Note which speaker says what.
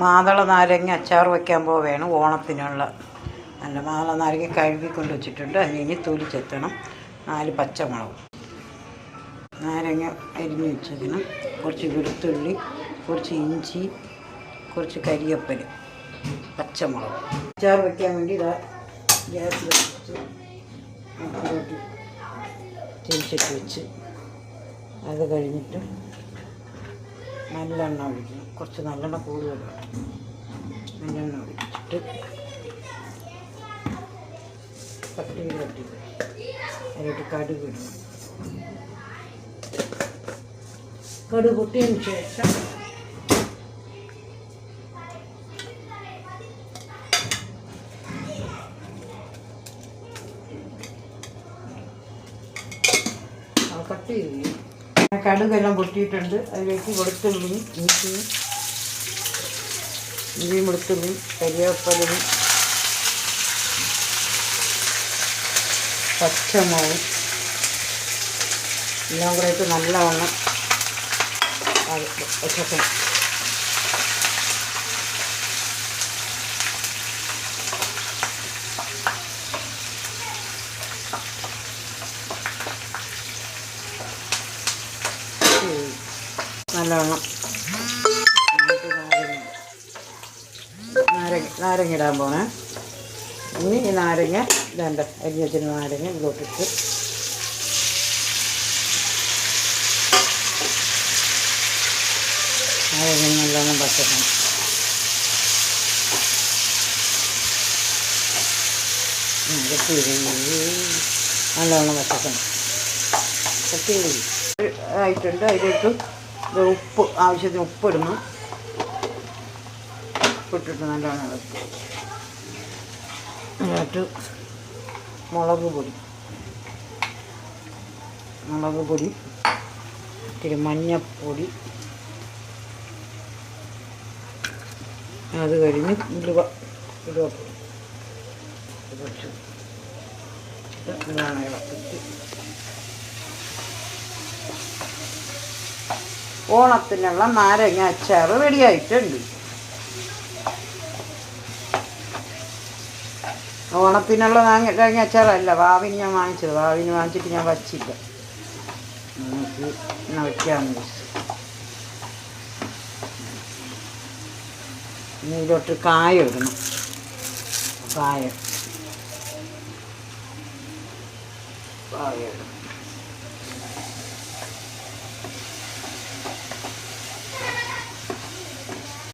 Speaker 1: മാതള നാരങ്ങ അച്ചാർ വയ്ക്കാൻ പോവുകയാണ് ഓണത്തിനുള്ള. നല്ല മാതള നാരങ്ങ കഴുകിക്കൊണ്ട് വെച്ചിട്ടുണ്ട്. അതിന് തൊലി ചെത്തണം. 4 പച്ചമുളക്, നാരങ്ങ അരിഞ്ഞ് വെച്ചതിന്, കുറച്ച് വെളുത്തുള്ളി, കുറച്ച് ഇഞ്ചി, കുറച്ച് കരിവേപ്പില, പച്ചമുളക്. അച്ചാർ വയ്ക്കാൻ വേണ്ടി ഇതാ ഗ്യാസ് വെച്ച് അടുപ്പിലോട്ട് തിരിച്ചിട്ട് വെച്ച് അത് കഴിഞ്ഞിട്ട് നല്ലെണ്ണ ഒഴിക്കണം. കുറച്ച് നല്ലെണ്ണ കൂടുതൽ വേണം. നല്ലെണ്ണ ഒഴിച്ചിട്ട് കട്ടി അതിലോട്ട് കടുക് ഇടണം. കടുക് പൊട്ടിയതിന് ശേഷം കട്ട് ചെയ്ത് കടുകെല്ലാം പൊട്ടിയിട്ടുണ്ട്. അതിലേക്ക് വെളുത്തുള്ളിയും ഇഞ്ചിയും വെളുത്തുള്ളിയും കരിവേപ്പിലയും പച്ചമുളകും എല്ലാം കൂടെ ഇട്ട് നല്ലവണ്ണം വെച്ചേക്കണം. നല്ലവണ്ണം നാരങ്ങ ഇടാൻ പോണേ. ഇനി ഈ നാരങ്ങ ഇതേണ്ട അരിഞ്ഞ് വെച്ചിട്ട് നാരങ്ങ ഇതിലോട്ടിട്ട് നാരങ്ങ നല്ലോണം പച്ചക്കണം. നല്ലോണം പച്ചക്കണം. കട്ടി ആയിട്ടുണ്ട്. അതിലേക്ക് ഉപ്പ് ആവശ്യത്തിന് ഉപ്പിടണം. ഉപ്പിട്ടിട്ട് നല്ലോണം ഇളക്കി അതിനകത്ത് മുളക് പൊടി, ഇത്തിരി മഞ്ഞൾപ്പൊടി, അത് കഴിഞ്ഞ് ഉലുവ കുറച്ച് ഇതാണ് ഇളക്കിട്ട് ഓണത്തിനുള്ള നാരങ്ങ അച്ചാർ റെഡിയായിട്ടുണ്ട്. ഓണത്തിനുള്ള നാരങ്ങ അച്ചാറല്ല, വാവിന് ഞാൻ വാങ്ങിച്ചത്. വാവിന് വാങ്ങിച്ചിട്ട് ഞാൻ വച്ചില്ല. നമുക്ക് വയ്ക്കാമെന്ന് വെച്ചു. ഇനി ഇതിലോട്ട് കായം ഇടണം. കായം ഇടണം.